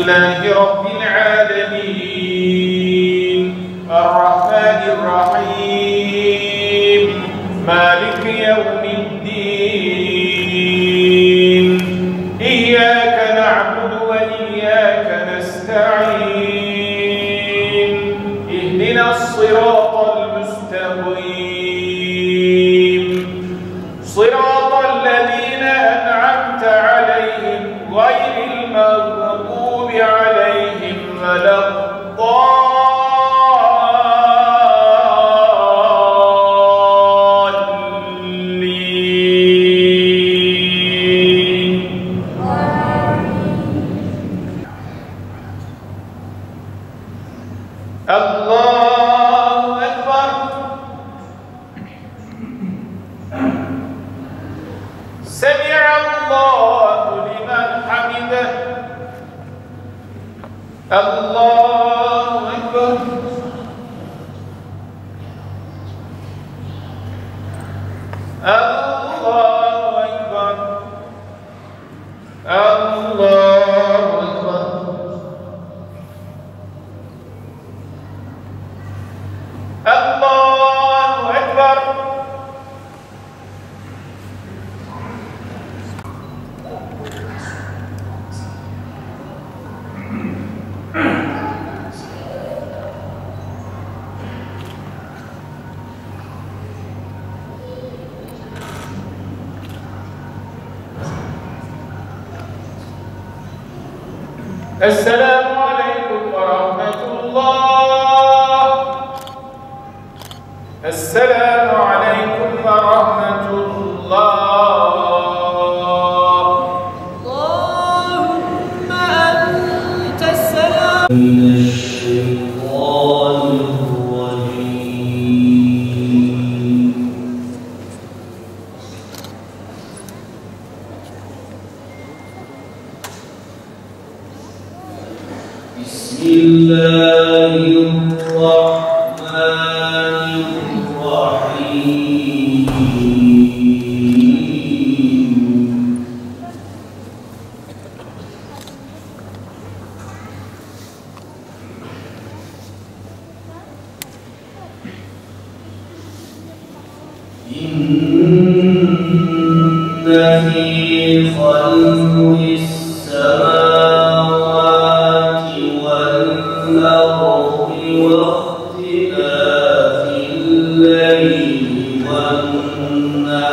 لله رب العالمين الرحمن الرحيم مالك يوم الدين إياك نعبد وإياك نستعين اهدنا الصراط المستقيم صراط الذين أنعمت عليهم غير المغضوب عليهم ولا الضالين. الله أكبر. سمع الله لمن حمده. الله أكبر. الله أكبر. الله أكبر. الله أكبر. السلام عليكم ورحمة الله. السلام عليكم ورحمة الله. اللهم أنت السلام. من الشيطان الرجيم. بسم الله الرحمن الرحيم. إن في خلق السماوات والأرض واختلاف الليل والنهار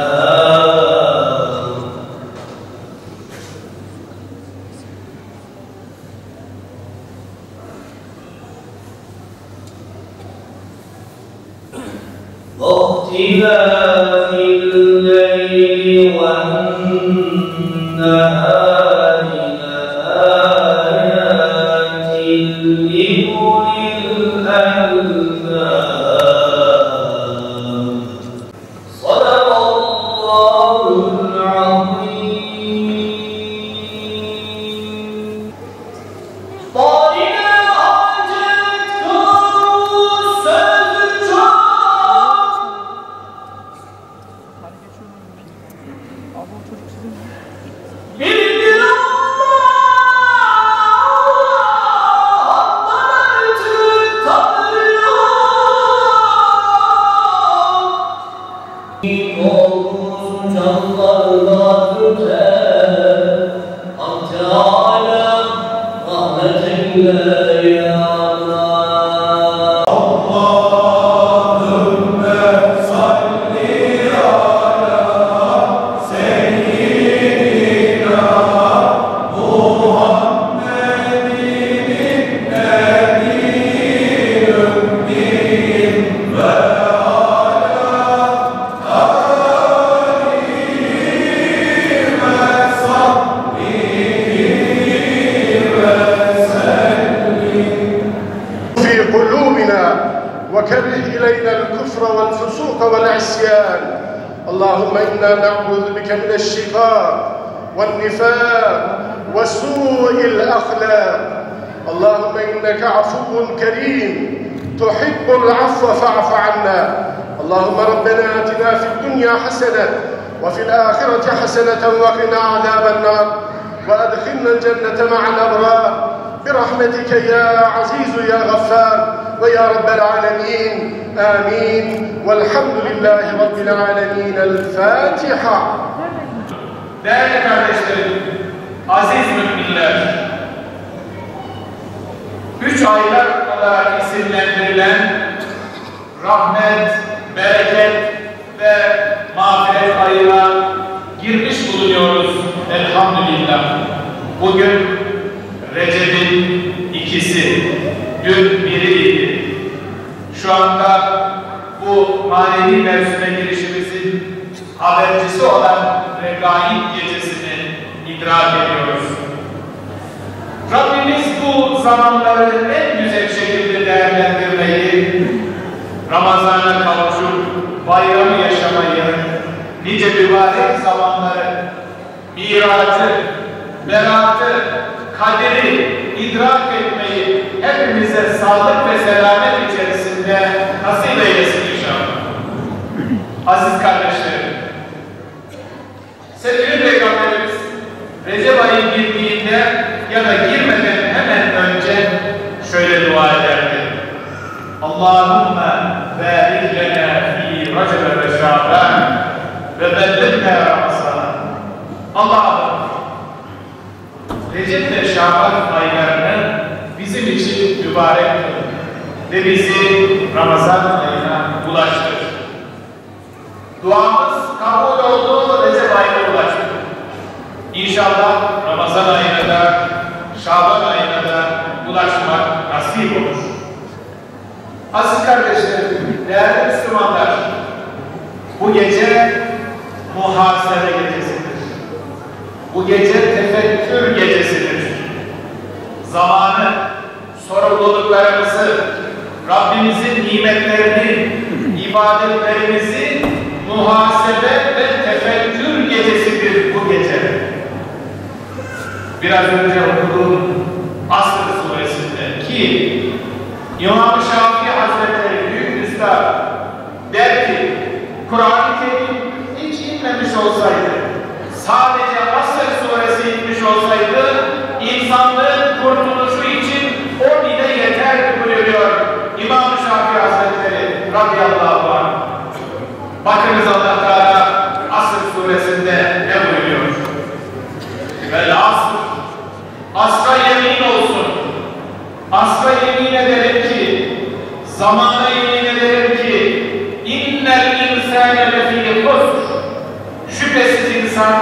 واختلاف الليل والنهار لآيات لأولي الألباب. صدق الله العظيم. طالما أعجبتكم السلطان وكره إلينا الكفر والفسوق والعصيان. اللهم إنا نعوذ بك من الشقاق والنفاق وسوء الأخلاق. اللهم إنك عفو كريم تحب العفو فاعف عنا. اللهم ربنا آتنا في الدنيا حسنة وفي الآخرة حسنة وقنا عذاب النار وأدخلنا الجنة مع الأبرار. برحمتك يا عزيز يا غفار ويا رب العالمين آمين والحمد لله رب العالمين. الفاتحة. Değerli kardeşlerim, aziz müminler, 3 aylar olarak isimlendirilen rahmet, bereket ve mağfiret ayına girmiş bulunuyoruz elhamdülillah. Bugün Recep'in 2'si, dün 1'iydi. Şu anda bu manevi mevsime girişimizin habercisi olan Regaib gecesini idrak ediyoruz. Rabbimiz bu zamanları en güzel şekilde değerlendirmeyi, Ramazan'a kavuşup bayramı yaşamayı, nice mübarek zamanları, miracı, beratı, kaderi idrak etmeyi hepimize sağlık ve selamet içerisinde nasip eylesin inşallah. Aziz kardeşlerim, sevgili Peygamberimiz Recep ayı girdiğinde ya da girmeden hemen önce şöyle dua ederdi. Allahümme barik lena fi Recep ve Şaban ve bellighna Ramazan. Allah'ım Recep ve Şaban aylarını bizim için mübarek kıl ve bizi Ramazan ayına ulaştır. Duamız kabul oldu, Recep ayına ulaştı. İnşallah Ramazan ayına da, Şaban ayına da ulaşmak nasip olur. Aziz kardeşlerim, değerli Müslümanlar, bu gece muhasebe gecesidir. Bu gece tefekkür gecesidir. Zamanı, sorumluluklarımızı, Rabbimizin nimetlerini, ibadetlerimizi muhasebe ve tefekkür gecesidir bu gece. Biraz önce okuduğum Asr suresinde ki İmam-ı Şafii Hazretleri Büyük Üstad der ki Kur'an-ı Kerim hiç inmemiş olsaydı, sadece Asr suresi inmiş olsaydı insanlığın kurtuluşu için o bile yeterli buyuruyor İmam-ı Şafii Hazretleri radıyallahu anh. Bakınız Allah Teala Asr suresinde ne buyuruyor? Vel asr, asra yemin olsun. Asra yemin ederim ki, zamana yemin ederim ki innel insâne lefî husr. Şüphesiz insan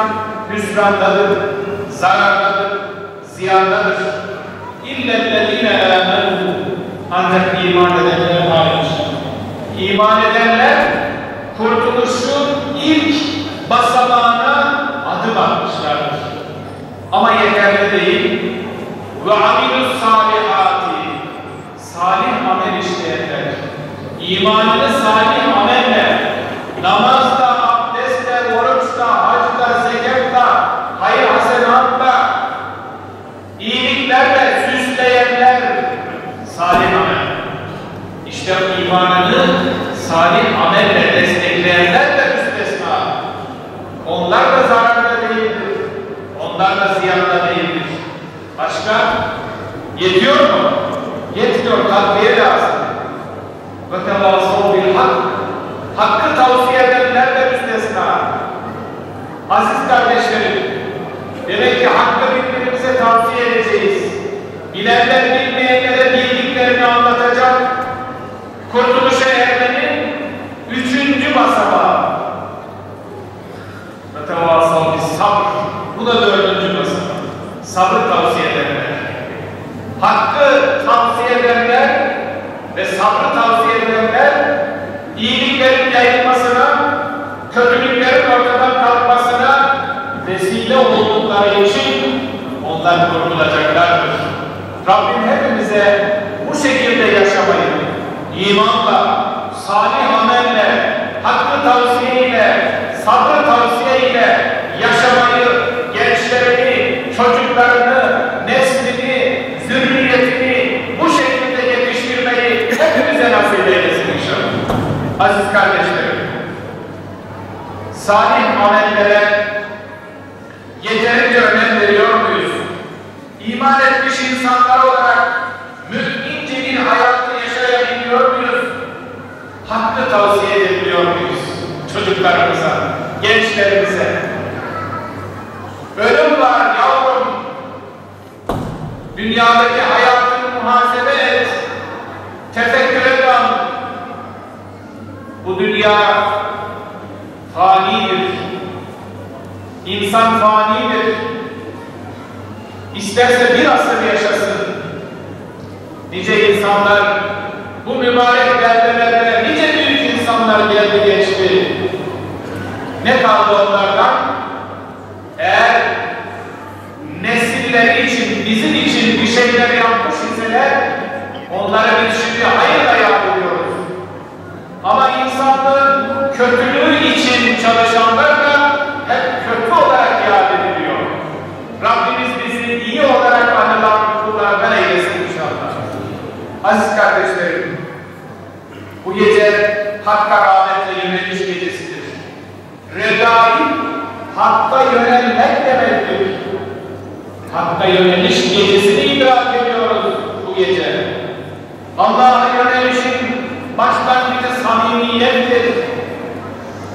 hüsrandadır, zarardadır, ziyandadır. İllellezîne âmenû. Ancak iman edenler hariç. İman edenler kurtuluşun ilk basamağına adım atmışlardır. Ama yeterli değil. Ve amilus salihati. Salih amel işleyenler. İmanını salih amelle, namazda, abdestle, oruçla, hacda, zekatla, hayır hasenatla, iyiliklerle süsleyenler salih amel. İşte imanını salih amelle destekleyenler de müstesna. Onlar da zararda değildir. Onlar da ziyanda değildir. Başka? Yetiyor mu? Yetmiyor. Takviye lazım. Ve tevâsav bil hak. Hakkı tavsiye edenler de müstesna. Aziz kardeşlerim, demek ki hakkı birbirimize tavsiye edeceğiz. Bilenler bilmeyenlere bildiklerini anlatacak. Kurtuluşa ermenin 3. basamağı. Ve tevâsav bis sabr. Bu da 4. basamağı. Sabrı tavsiye edenler. Hakkı tavsiye edenler ve sabrı tavsiye edenler iyiliklerin yayılmasına, kötülüklerin ortadan kalkmasına vesile oldukları için onlar kurtulacaklardır. Rabbim hepimize bu şekilde yaşamayı, imanla, salih amelle, hakkı tavsiyeyle, sabrı tavsiyeyle yaşamayı, gençlerini, çocuklarını, neslini, zürriyetini bu şekilde yetiştirmeyi hepimize nasip eylesin inşallah. Aziz kardeşlerim, salih amellere yeterince önem veriyor muyuz? iman etmiş insanlar olarak mümince bir hayatı yaşayabiliyor muyuz? Hakkı tavsiye edebiliyor muyuz? Çocuklarımıza, gençlerimize. Ölüm var yavrum. Dünyadaki hayatını muhasebe et. Tefekküre dal. Bu dünya fanidir. İnsan fanidir. İsterse bir asır yaşasın. Nice insanlar bu mübarek beldelerde nice büyük insanlar geldi geçti. Ne kaldı onlardan? Eğer nesilleri için, bizim için bir şeyler yapmış iseler onlara biz şimdi hayırla yapıyoruz. Ama insanlığın kötülüğü için çalışanlar da hep kötü olarak yad ediliyor. Rabbimiz bizi iyi olarak anılan kullardan eylesin inşallah. Aziz kardeşlerim, bu gece Hakk'a rahmetle yöneliş gecesidir. Redai, Hakk'a yönelmek demektir. Hakk'a yöneliş gecesini idrak ediyoruz bu gece. Allah'a yönelişin başlangıcı samimiyettir.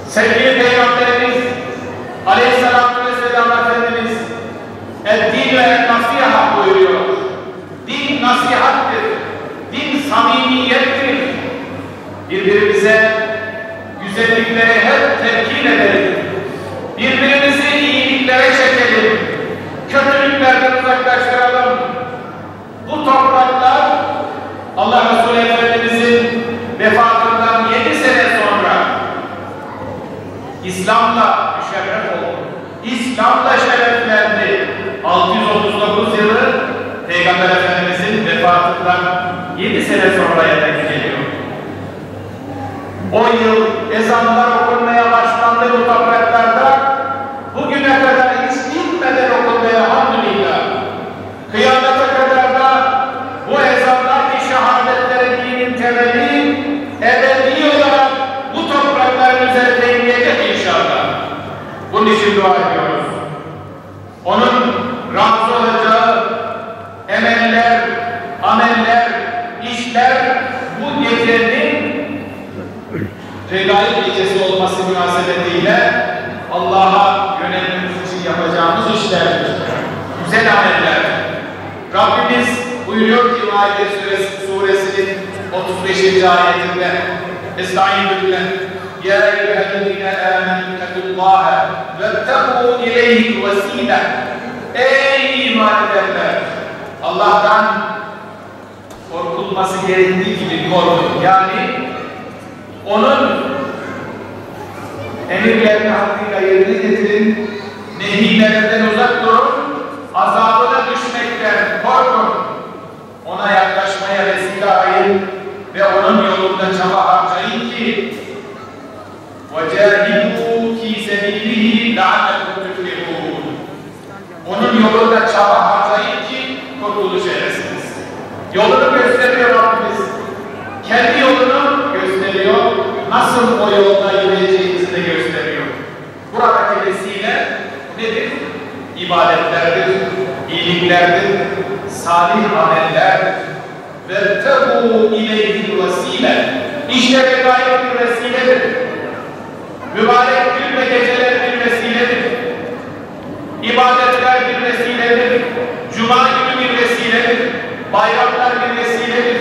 Sevgili Peygamberimiz Aleyhisselatü Vesselam Efendimiz "Ed-din ve nasihat" buyuruyor. Din nasihattır. Din samimiyettir. Birbirimize güzellikleri hep telkin edelim. Birbirimizi iyiliklere çekelim. Kötülüklerden uzaklaştıralım. Bu topraklar Allah Resulü Efendimiz'in vefatından 7 sene sonra İslam'la müşerref oldu. İslam'la şereflendi. 639 yılı Peygamber Efendimiz'in vefatından 7 sene sonraya denk geliyor. O yıl ezanlar okunmaya başlandı bu topraklarda. Bugüne kadar hiç bitmeden okunmaya hamdülillah. Kıyamete kadar da bu ezanlar ki şehadetlerin dinin temeli ebedi olarak bu toprakların üzerinde inleyecek inşallah. Bunun için dua ediyoruz. Onun razı olacağı emeller, ameller, işler bu gecenin Regaib gecesi olması münasebetiyle Allah'a yönelmemiz için yapacağımız işlerdir. Güzel ameller. Rabbimiz buyuruyor ki Maide suresinin 35. ayetinde Estaizu billah Ya eyyühellezine âmenû tequllâhe vettegû ileyhi vesîle Ey iman edenler! Allah'tan korkulması gerektiği gibi korkun. Yani onun emirlerini hakkıyla yerine getirin, nehirlerinden uzak durun, azabına düşmekten korkun. Ona yaklaşmaya vesile ayırın ve onun yolunda çaba harcayın ki وَجَاهِدُوا فِي سَبِيلِهِ لَعَلَّكُمْ تُفْلِحُونَ Onun yolunda çaba harcayın ki kurtuluş eresiniz. Yolunu gösteriyor Rabbimiz. Kendi yolunu gösteriyor. Nasıl o yolda yürüyeceğimizi de gösteriyor. Buradaki vesile nedir? İbadetlerdir, iyiliklerdir, salih amellerdir. وَاتَّقُوا اِلَيْهِ الْوَسِيلَ İşte regaib bir vesiledir. Mübarek gün ve geceler bir vesiledir. İbadetler bir vesiledir. Cuma günü bir vesiledir. Bayramlar bir vesiledir.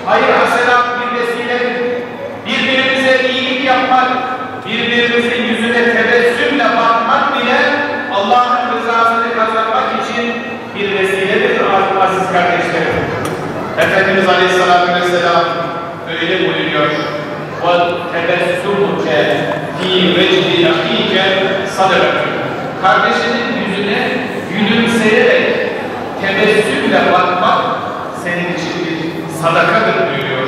Hayır hasenat bir vesiledir. Birbirimize iyilik yapmak, birbirimizin yüzüne tebessümle bakmak bile Allah'ın rızasını kazanmak için bir vesiledir aziz kardeşlerim. Efendimiz Aleyhisselatü Vesselam öyle buyuruyor. وَتَبَسُّمُكَ فِي وَجْهِ أَخِيكَ صَدَقَةٌ Kardeşinin yüzüne gülümseyerek tebessümle bakmak senin için bir sadakadır buyuruyor.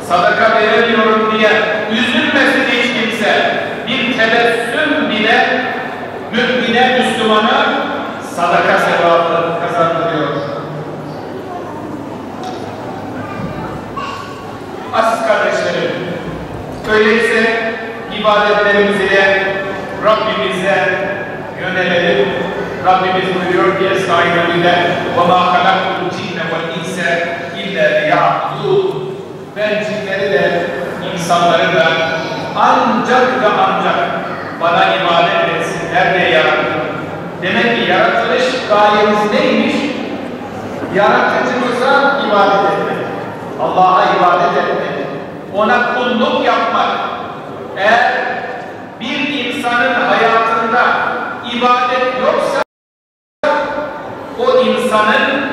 Sadaka veremiyorum diye üzülmesin hiç kimse. Bir tebessüm bile mümine, Müslümana sadaka sevabı kazandırıyor. Aziz kardeşlerim, öyleyse ibadetlerimiz ile Rabbimize yönelelim. Rabbimiz buyuruyor ki Estağfirullah ve ma halakul cinne vel inse illa liya'budun. Ben cinleri de insanları da ancak ve ancak bana ibadet etsinler diye yarattım. Demek ki yaratılış gayemiz neymiş? Yaratıcımıza ibadet etmek. Allah'a ibadet etmek. Ona kulluk yapmak. Eğer bir insanın hayatında ibadet yoksa o insanın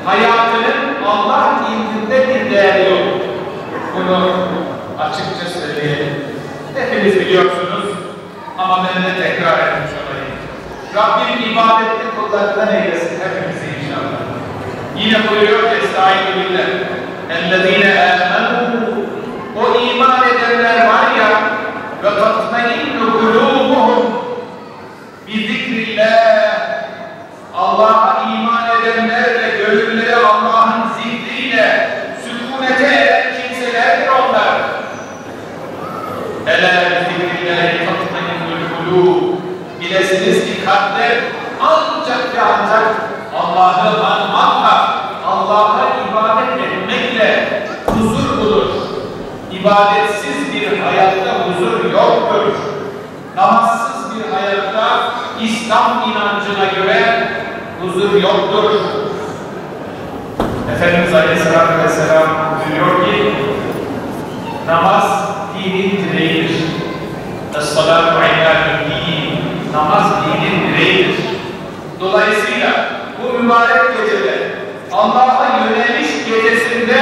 hayatının Allah indinde bir değeri yok. Bunu açıkça söyleyelim. Hepiniz biliyorsunuz ama ben de tekrar etmiş olayım. Rabbim ibadetli kullarından eylesin hepimizi inşallah. Yine buyuruyor ki Estağfirullah اَلَّذ۪ينَ آمَنُوا O iman edenler var ya وَتَطْمَئِنُّ قُلُوبُهُمْ بِذِكْرِ اللّٰهِ Allah'a iman edenlerle gönülleri Allah'ın zikriyle sükunete eren kimselerdir onlar. اَلَا بِذِكْرِ اللّٰهِ تَطْمَئِنُّ الْقُلُوبُ Bilesiniz ki kalpler ancak ve ancak Allah'ı anmakla, Allah'a ibadet etmekle huzur bulur. İbadetsiz bir hayatta huzur yoktur. Namazsız bir hayatta İslam inancına göre huzur yoktur. Efendimiz Aleyhisselatü Vesselam buyuruyor ki namaz dinin direğidir. Es-salatu imadü'd-din Namaz dinin direğidir. Dolayısıyla bu mübarek gecede Allah'a yöneliş gecesinde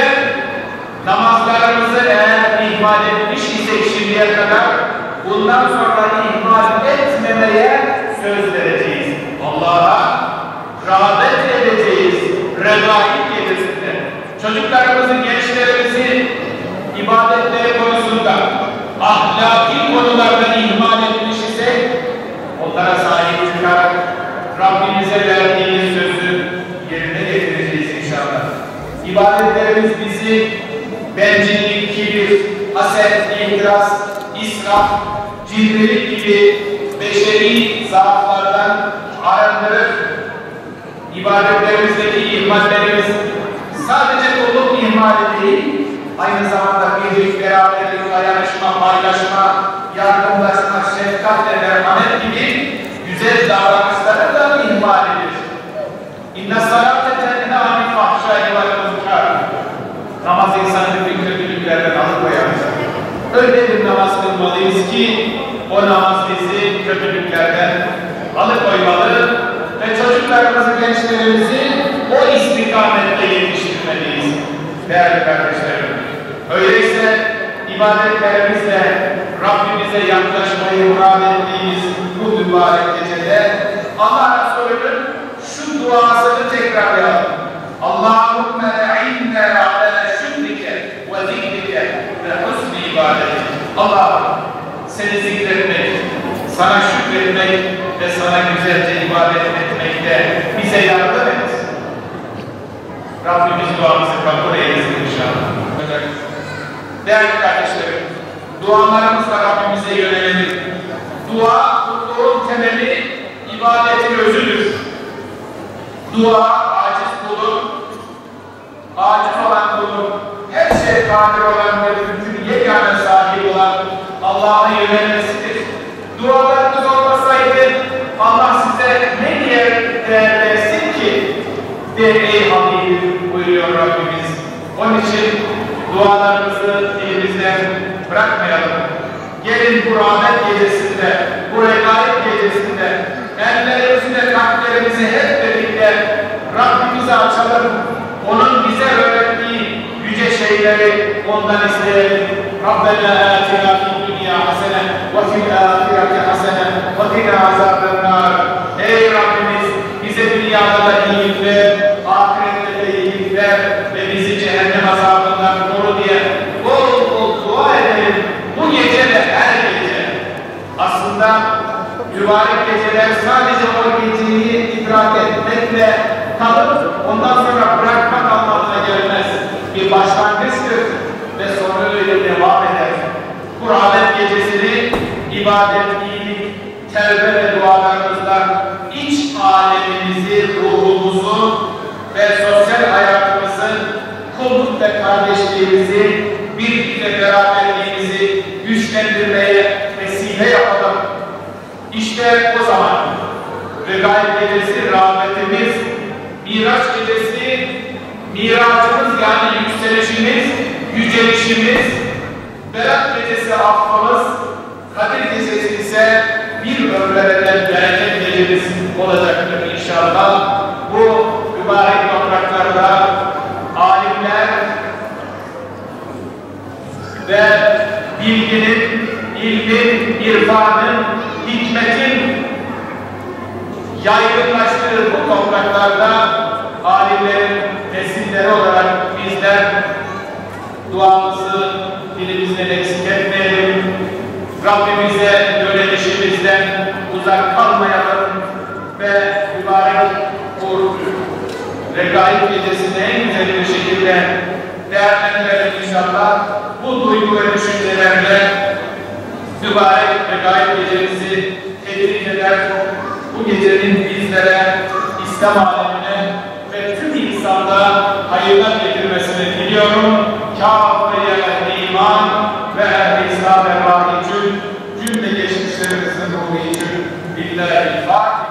namazlarımızı eğer ihmal etmiş isek şimdiye kadar bundan sonra ihmal etmemeye söz vereceğiz. Allah'a rağbet edeceğiz. Regaib gecesinde. Çocuklarımızın, gençlerimizi ibadetleri konusunda ahlaki konularda ihmal etmiş isek onlara sahip çıkarak Rabbimize verdiğimiz sözü yerine getireceğiz inşallah. İbadetlerimiz bizi bencillik, kibir, haset, ihtiras, israf, cimrilik gibi beşeri zaaflardan arındırır. İbadetlerimizdeki ihmallerimiz sadece kulluk ihmali değil, aynı zamanda birlik, beraberlik, dayanışma, paylaşma, yardımlaşma, şefkat ve merhamet gibi güzel davranışları da ihmal edilir. İnne salate tenha anil fahşai vel munkar. Namaz insanı bütün kötülüklerden alıkoyar. Öyle bir namaz kılmalıyız ki o namaz bizi kötülüklerden alıkoymalı ve çocuklarımızı, gençlerimizi o istikamette yetiştirmeliyiz. Değerli kardeşlerim, öyleyse ibadetlerimizle Rabbimize yaklaşmayı murad ettiğimiz bu mübarek gecede Allah Resulü'nün şu duasını tekrarlayalım. Allahümme e'inne ala şükrike ve zikrike ve husni ibadetik. Allah'ım seni zikretmek, sana şükretmek ve sana güzelce ibadet etmekte bize yardım et. Rabbimiz duamızı kabul eylesin inşallah. Değerli kardeşlerim, dualarımızla Rabbimize yönelelim. Dua, kulluğun temeli, ibadetin özüdür. Dua, aciz kulun, aciz olan kulun, her şeye kadir olan ve mümkün yegane sahibi olan Allah'a yönelmesidir. Dualarınız olmasaydı Allah size ne diye değer versin ki? De ey Habibim buyuruyor Rabbimiz. Onun için dualarımızı dilimizden bırakmayalım. Gelin bu rahmet gecesinde, bu regaib gecesinde ellerimizi ve kalplerimizi hep birlikte Rabbimize açalım. Onun bize öğrettiği yüce şeyleri ondan isteyelim. Rabbena atina fid dünya hasene ve fil ahireti hasene ve qina azabennar. Ey Rabbimiz bize dünyada da iyilik ver, ahirette de iyilik ver ve bizi cehennem azabından koru diye bol bol dua edelim. Bu gece ve her gece. Aslında mübarek geceler sadece o geceyi idrak etmekle kalıp ondan sonra bırakmak anlamına gelmez. Bir başlangıçtır ve sonra öyle devam eder. Bu rahmet gecesini ibadet, iyilik, tevbe ve dualarımızla iç alemi ailemizi, ruhumuzu ve sosyal hayatımızı, kulluk ve kardeşliğimizi, birlikte beraberliğimizi güçlendirmeye vesile yapalım. İşte o zaman Regaib Gecesi rahmetimiz, Miraç Gecesi miracımız yani yükselişimiz, yücelişimiz, Berat Gecesi affımız, Kadir Gecesi ise bir ömreden bereket gecemiz olacaktır inşallah. Bu mübarek topraklarda alimler ve bilginin, ilmin, irfanın, hikmetin yaygınlaştığı bu topraklarda alimlerin nesilleri olarak bizler duamızı dilimizden eksik etmeyelim. Rabbimize yönelişimizden uzak kalmayalım ve mübarek bu Regaib Gecesi'ni en güzel bir şekilde değerlendirelim inşallah. Bu duygu ve düşüncelerle mübarek Regaib Gecemizi tebrik eder. Bu gecenin bizlere, İslam alemine ve tüm insanda hayırlar getirmesini diliyorum. Kâfiye ehl-i iman ve ehl-i İslam ve vahicün cümle geçmişlerimizin ruhu için billahi-l-Fatiha.